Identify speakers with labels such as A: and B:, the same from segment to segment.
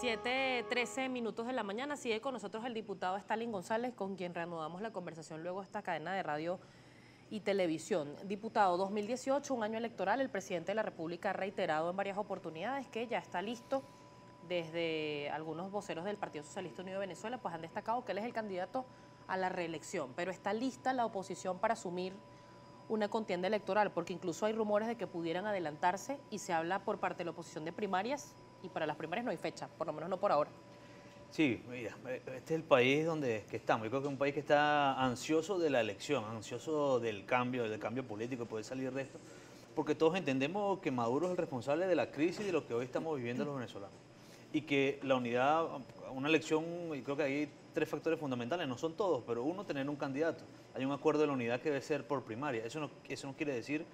A: 7:13 de la mañana. Sigue con nosotros el diputado Stalin González, con quien reanudamos la conversación luego de esta cadena de radio y televisión. Diputado, 2018, un año electoral, el presidente de la República ha reiterado en varias oportunidades que ya está listo. Desde algunos voceros del Partido Socialista Unido de Venezuela pues han destacado que él es el candidato a la reelección, pero está lista la oposición para asumir una contienda electoral, porque incluso hay rumores de que pudieran adelantarse y se habla por parte de la oposición de primarias, y para las primarias no hay fecha, por lo menos no por ahora.
B: Sí, mira, este es el país que estamos. Yo creo que es un país que está ansioso de la elección, ansioso del cambio político, de poder salir de esto, porque todos entendemos que Maduro es el responsable de la crisis de lo que hoy estamos viviendo los venezolanos. Y que la unidad, una elección, y creo que hay tres factores fundamentales, no son todos, pero uno, tener un candidato. Hay un acuerdo de la unidad que debe ser por primaria. Eso no quiere decir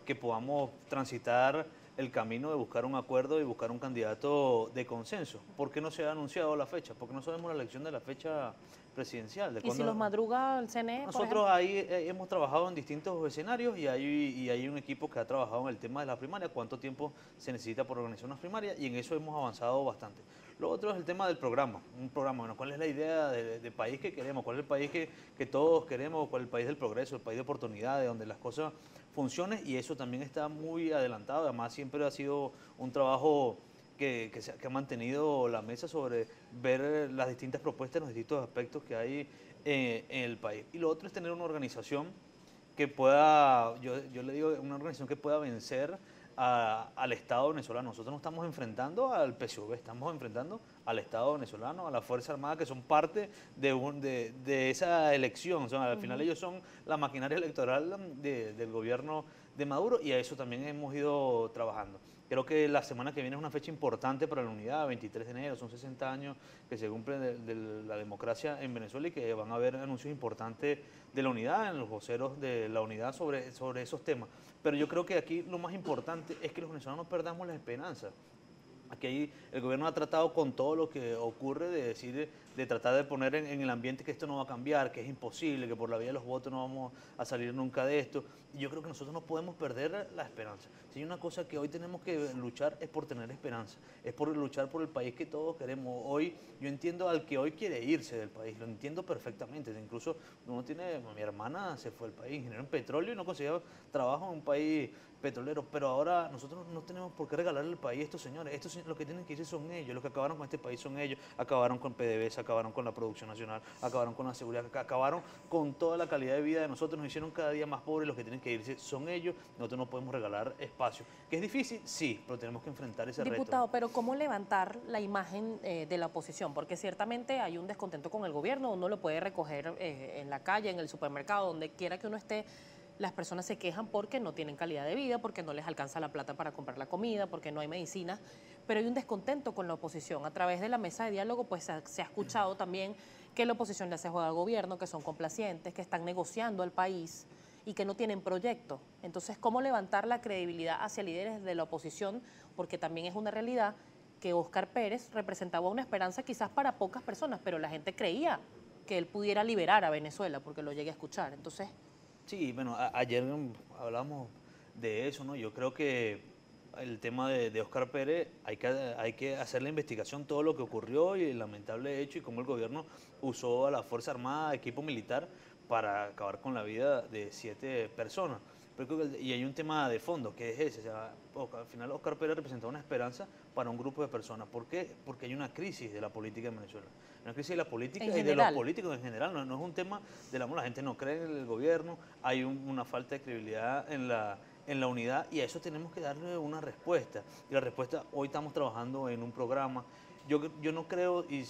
B: que podamos transitar el camino de buscar un acuerdo y buscar un candidato de consenso. ¿Por qué no se ha anunciado la fecha? Porque no sabemos la elección de la fecha presidencial.
A: ¿Y si los madruga el CNE?
B: Nosotros ahí hemos trabajado en distintos escenarios y hay un equipo que ha trabajado en el tema de las primarias, cuánto tiempo se necesita por organizar unas primarias, y en eso hemos avanzado bastante. Lo otro es el tema del programa, un programa, bueno, ¿cuál es la idea de país que queremos? ¿Cuál es el país que todos queremos? ¿Cuál es el país del progreso, el país de oportunidades, donde las cosas funcionen? Y eso también está muy adelantado, además siempre ha sido un trabajo que ha mantenido la mesa sobre ver las distintas propuestas, los distintos aspectos que hay en el país. Y lo otro es tener una organización que pueda, yo le digo, una organización que pueda vencer al Estado venezolano. Nosotros no estamos enfrentando al PSUV, estamos enfrentando al Estado venezolano, a la Fuerza Armada, que son parte de esa elección. O sea, al final ellos son la maquinaria electoral del gobierno de Maduro, y a eso también hemos ido trabajando. Creo que la semana que viene es una fecha importante para la unidad, 23 de enero, son 60 años que se cumplen de la democracia en Venezuela, y que van a haber anuncios importantes de la unidad, en los voceros de la unidad sobre esos temas. Pero yo creo que aquí lo más importante es que los venezolanos no perdamos la esperanza. Aquí el gobierno ha tratado con todo lo que ocurre de decir, de tratar de poner en el ambiente que esto no va a cambiar, que es imposible, que por la vía de los votos no vamos a salir nunca de esto. Y yo creo que nosotros no podemos perder la esperanza. Si hay una cosa que hoy tenemos que luchar es por tener esperanza, es por luchar por el país que todos queremos. Hoy yo entiendo al que hoy quiere irse del país, lo entiendo perfectamente. Incluso mi hermana se fue del país, ingeniero en petróleo, y no conseguía trabajo en un país petrolero, pero ahora nosotros no tenemos por qué regalarle el país a estos señores. Estos lo que tienen que irse son ellos, los que acabaron con este país son ellos, acabaron con PDVSA, acabaron con la producción nacional, acabaron con la seguridad, acabaron con toda la calidad de vida de nosotros, nos hicieron cada día más pobres. Los que tienen que irse son ellos. Nosotros no podemos regalar espacio. ¿Que es difícil? Sí, pero tenemos que enfrentar ese reto.
A: Diputado, pero ¿cómo levantar la imagen de la oposición? Porque ciertamente hay un descontento con el gobierno, uno lo puede recoger en la calle, en el supermercado, donde quiera que uno esté. Las personas se quejan porque no tienen calidad de vida, porque no les alcanza la plata para comprar la comida, porque no hay medicinas, pero hay un descontento con la oposición. A través de la mesa de diálogo pues se ha escuchado también que la oposición le hace juego al gobierno, que son complacientes, que están negociando al país y que no tienen proyecto. Entonces, ¿cómo levantar la credibilidad hacia líderes de la oposición? Porque también es una realidad que Óscar Pérez representaba una esperanza quizás para pocas personas, pero la gente creía que él pudiera liberar a Venezuela, porque lo llegué a escuchar. Entonces,
B: sí, bueno, ayer hablamos de eso, ¿no? Yo creo que el tema de Óscar Pérez, hay que hacer la investigación, todo lo que ocurrió y el lamentable hecho, y cómo el gobierno usó a la Fuerza Armada, equipo militar, para acabar con la vida de 7 personas. Y hay un tema de fondo, que es ese. O sea, al final Óscar Pérez representa una esperanza para un grupo de personas. ¿Por qué? Porque hay una crisis de la política en Venezuela. Una crisis de la política y de los políticos en general. No es un tema del amor. La gente no cree en el gobierno, hay una falta de credibilidad en la unidad, y a eso tenemos que darle una respuesta. Y la respuesta, hoy estamos trabajando en un programa. Yo no creo, y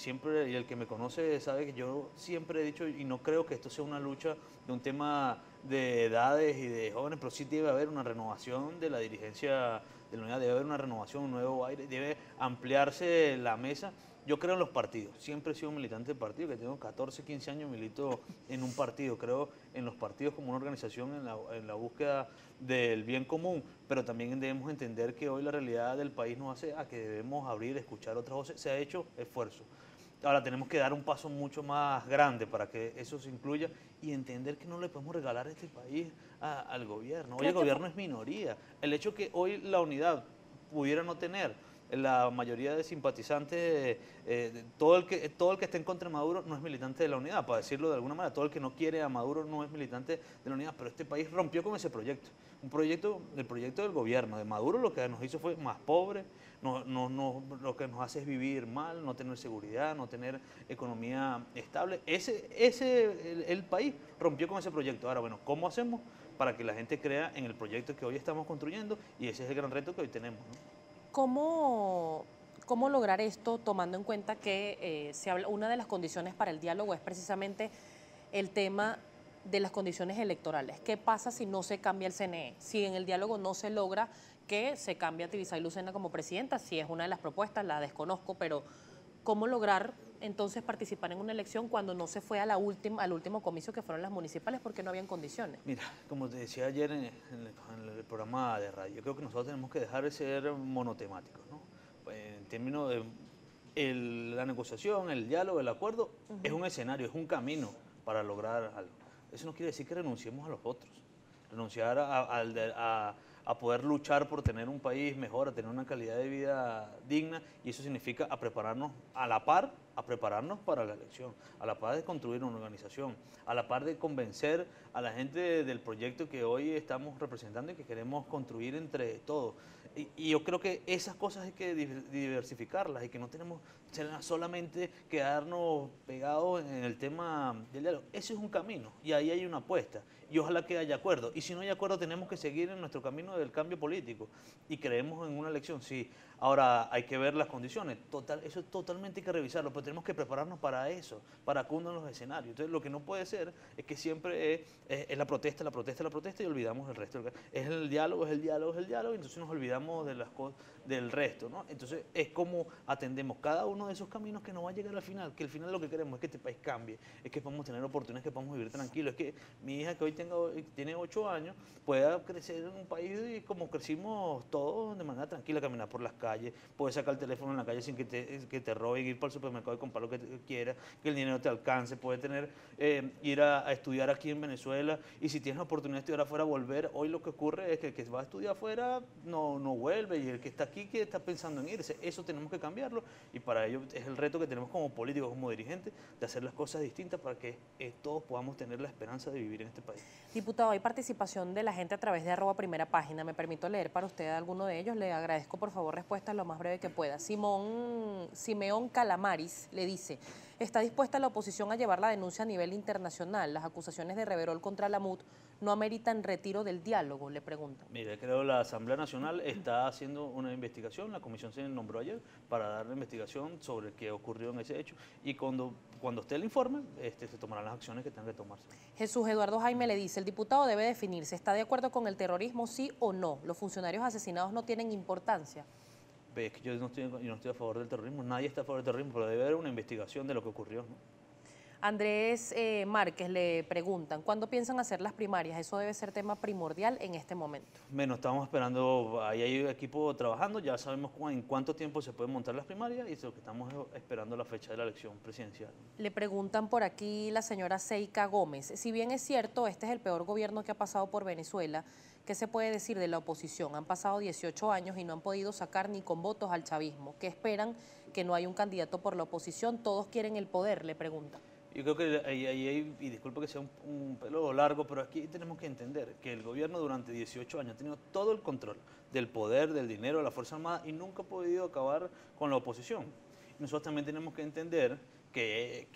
B: el que me conoce sabe que yo siempre he dicho, y no creo que esto sea una lucha de un tema de edades y de jóvenes, pero sí debe haber una renovación de la dirigencia de la unidad, debe haber una renovación, un nuevo aire, debe ampliarse la mesa. Yo creo en los partidos, siempre he sido un militante del partido, que tengo 14, 15 años, milito en un partido, creo en los partidos como una organización en la búsqueda del bien común, pero también debemos entender que hoy la realidad del país nos hace a que debemos abrir, escuchar otras voces. Se ha hecho esfuerzo. Ahora tenemos que dar un paso mucho más grande para que eso se incluya, y entender que no le podemos regalar este país al gobierno. Hoy el gobierno es minoría. El hecho que hoy la unidad pudiera no tener la mayoría de simpatizantes, todo el que esté en contra de Maduro no es militante de la unidad, para decirlo de alguna manera, todo el que no quiere a Maduro no es militante de la unidad, pero este país rompió con ese proyecto, el proyecto del gobierno de Maduro. Lo que nos hizo fue más pobres, lo que nos hace es vivir mal, no tener seguridad, no tener economía estable. El país rompió con ese proyecto. Ahora, bueno, ¿cómo hacemos para que la gente crea en el proyecto que hoy estamos construyendo? Y ese es el gran reto que hoy tenemos, ¿no?
A: ¿Cómo lograr esto tomando en cuenta que una de las condiciones para el diálogo es precisamente el tema de las condiciones electorales? ¿Qué pasa si no se cambia el CNE? Si en el diálogo no se logra que se cambie a Tibisay Lucena como presidenta, si es una de las propuestas, la desconozco, pero ¿cómo lograr entonces participar en una elección cuando no se fue a al último comicio que fueron las municipales porque no habían condiciones?
B: Mira, como te decía ayer en el programa de radio, yo creo que nosotros tenemos que dejar de ser monotemáticos, ¿no? En términos de la negociación, el diálogo, el acuerdo, es un escenario, es un camino para lograr algo. Eso no quiere decir que renunciemos a los otros. Renunciar a poder luchar por tener un país mejor, a tener una calidad de vida digna, y eso significa a prepararnos a la par, a prepararnos para la elección, a la par de construir una organización, a la par de convencer a la gente del proyecto que hoy estamos representando y que queremos construir entre todos. Y yo creo que esas cosas hay que diversificarlas y que no tenemos solamente quedarnos pegados en el tema del diálogo. Ese es un camino y ahí hay una apuesta y ojalá que haya acuerdo. Y si no hay acuerdo tenemos que seguir en nuestro camino del cambio político y creemos en una elección, sí. Ahora hay que ver las condiciones, eso es totalmente hay que revisarlo, pero tenemos que prepararnos para eso, para que uno los escenarios. Entonces lo que no puede ser es que siempre es la protesta, la protesta, la protesta y olvidamos el resto. Es el diálogo, es el diálogo, es el diálogo, y entonces nos olvidamos de las cosas, del resto, ¿no? Entonces es como atendemos cada uno de esos caminos que nos va a llegar al final, que al final lo que queremos es que este país cambie, es que podamos tener oportunidades, que podamos vivir tranquilos, es que mi hija que hoy tiene 8 años pueda crecer en un país como crecimos todos de manera tranquila, caminar por las calles, poder sacar el teléfono en la calle sin que te roben, ir para el supermercado y comprar lo que quieras, que el dinero te alcance, poder ir a estudiar aquí en Venezuela, y si tienes la oportunidad de estudiar afuera, volver. Hoy lo que ocurre es que el que va a estudiar afuera no vuelve, y el que está aquí, que está pensando en irse, eso tenemos que cambiarlo, y para ello es el reto que tenemos como políticos, como dirigentes, de hacer las cosas distintas para que todos podamos tener la esperanza de vivir en este país.
A: Diputado, hay participación de la gente a través de @primerapágina. Me permito leer para usted alguno de ellos. Le agradezco por favor respuestas lo más breve que pueda. Simeón Calamaris le dice: ¿está dispuesta la oposición a llevar la denuncia a nivel internacional? Las acusaciones de Reverol contra la MUD no ameritan retiro del diálogo, le preguntan.
B: Mire, creo que la Asamblea Nacional está haciendo una investigación, la comisión se nombró ayer para dar la investigación sobre qué ocurrió en ese hecho, y cuando esté el informe se tomarán las acciones que tengan que tomarse.
A: Jesús Eduardo Jaime le dice: el diputado debe definirse, ¿está de acuerdo con el terrorismo, sí o no? ¿Los funcionarios asesinados no tienen importancia?
B: Es que yo no estoy a favor del terrorismo, nadie está a favor del terrorismo, pero debe haber una investigación de lo que ocurrió, ¿no?
A: Andrés Márquez le preguntan: ¿cuándo piensan hacer las primarias? Eso debe ser tema primordial en este momento.
B: Bueno, estamos esperando, ahí hay un equipo trabajando, ya sabemos en cuánto tiempo se pueden montar las primarias, y lo que estamos esperando la fecha de la elección presidencial.
A: Le preguntan por aquí la señora Seika Gómez: si bien es cierto, este es el peor gobierno que ha pasado por Venezuela, ¿qué se puede decir de la oposición? Han pasado 18 años y no han podido sacar ni con votos al chavismo. ¿Qué esperan? Que no hay un candidato por la oposición, todos quieren el poder, le preguntan.
B: Yo creo que ahí hay, y disculpe que sea un pelo largo, pero aquí tenemos que entender que el gobierno durante 18 años ha tenido todo el control del poder, del dinero, de la Fuerza Armada, y nunca ha podido acabar con la oposición. Nosotros también tenemos que entender que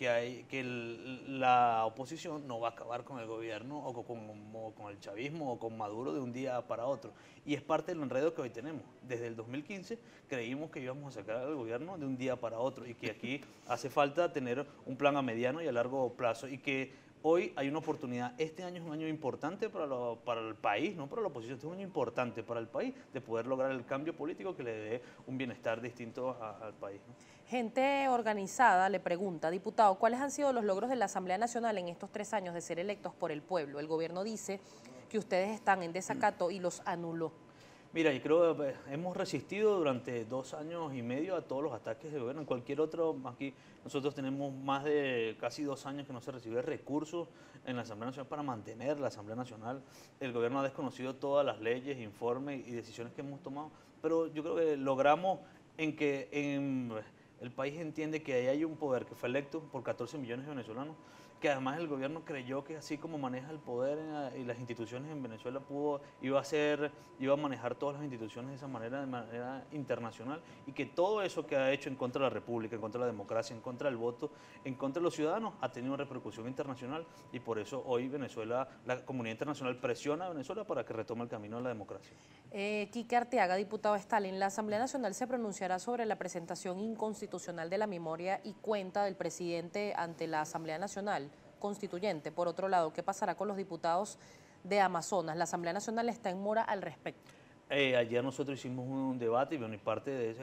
B: la oposición no va a acabar con el gobierno o con el chavismo o con Maduro de un día para otro. Y es parte del enredo que hoy tenemos. Desde el 2015 creímos que íbamos a sacar al gobierno de un día para otro, y que aquí hace falta tener un plan a mediano y a largo plazo, y que hoy hay una oportunidad. Este año es un año importante para el país, no para la oposición, este es un año importante para el país, de poder lograr el cambio político que le dé un bienestar distinto al país, ¿no?
A: Gente organizada le pregunta: diputado, ¿cuáles han sido los logros de la Asamblea Nacional en estos 3 años de ser electos por el pueblo? El gobierno dice que ustedes están en desacato y los anuló.
B: Mira, yo creo que hemos resistido durante 2 años y medio a todos los ataques del gobierno. En cualquier otro, aquí nosotros tenemos más de casi 2 años que no se recibe recursos en la Asamblea Nacional para mantener la Asamblea Nacional. El gobierno ha desconocido todas las leyes, informes y decisiones que hemos tomado, pero yo creo que logramos en que el país entiende que ahí hay un poder que fue electo por 14 millones de venezolanos, que además el gobierno creyó que así como maneja el poder y las instituciones en Venezuela iba a manejar todas las instituciones de manera internacional, y que todo eso que ha hecho en contra de la República, en contra de la democracia, en contra del voto, en contra de los ciudadanos, ha tenido repercusión internacional, y por eso hoy Venezuela, la comunidad internacional presiona a Venezuela para que retome el camino de la democracia.
A: Quique Arteaga, diputado de Stalin, la Asamblea Nacional se pronunciará sobre la presentación inconstitucional de la memoria y cuenta del presidente ante la Asamblea Nacional Constituyente. Por otro lado, ¿qué pasará con los diputados de Amazonas? La Asamblea Nacional está en mora al respecto.
B: Ayer nosotros hicimos un debate y bueno, y parte de eso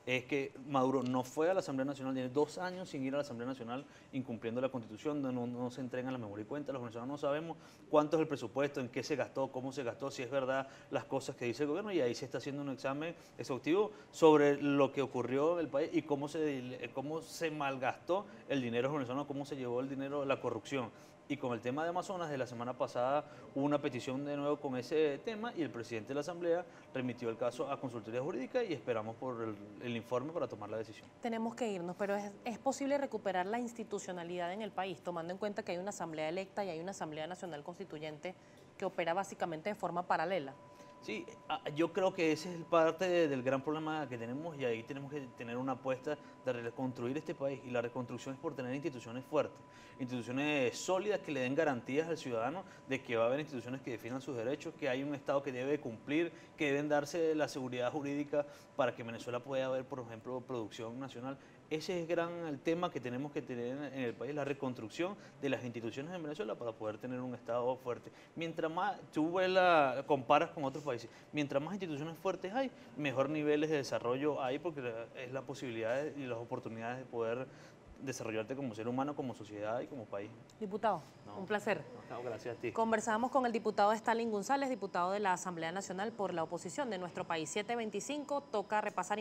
B: es que Maduro no fue a la Asamblea Nacional, tiene 2 años sin ir a la Asamblea Nacional, incumpliendo la Constitución, no se entregan la memoria y cuenta. Los venezolanos no sabemos cuánto es el presupuesto, en qué se gastó, cómo se gastó, si es verdad las cosas que dice el gobierno, y ahí se está haciendo un examen exhaustivo sobre lo que ocurrió en el país y cómo se malgastó el dinero venezolano, cómo se llevó el dinero, la corrupción. Y con el tema de Amazonas, de la semana pasada hubo una petición de nuevo con ese tema y el presidente de la Asamblea remitió el caso a consultoría jurídica y esperamos por el informe para tomar la decisión.
A: Tenemos que irnos, pero ¿es posible recuperar la institucionalidad en el país, tomando en cuenta que hay una Asamblea electa y hay una Asamblea Nacional Constituyente que opera básicamente de forma paralela?
B: Sí, yo creo que ese es parte del gran problema que tenemos, y ahí tenemos que tener una apuesta de reconstruir este país, y la reconstrucción es por tener instituciones fuertes, instituciones sólidas que le den garantías al ciudadano de que va a haber instituciones que definan sus derechos, que hay un Estado que debe cumplir, que deben darse la seguridad jurídica para que Venezuela pueda haber, por ejemplo, producción nacional. Ese es el tema que tenemos que tener en el país, la reconstrucción de las instituciones en Venezuela para poder tener un Estado fuerte. Mientras más tú comparas con otros países, mientras más instituciones fuertes hay, mejor niveles de desarrollo hay, porque es la posibilidad y las oportunidades de poder desarrollarte como ser humano, como sociedad y como país.
A: Diputado, un placer.
B: No, gracias a ti.
A: Conversamos con el diputado Stalin González, diputado de la Asamblea Nacional por la oposición de nuestro país. 7:25, toca repasar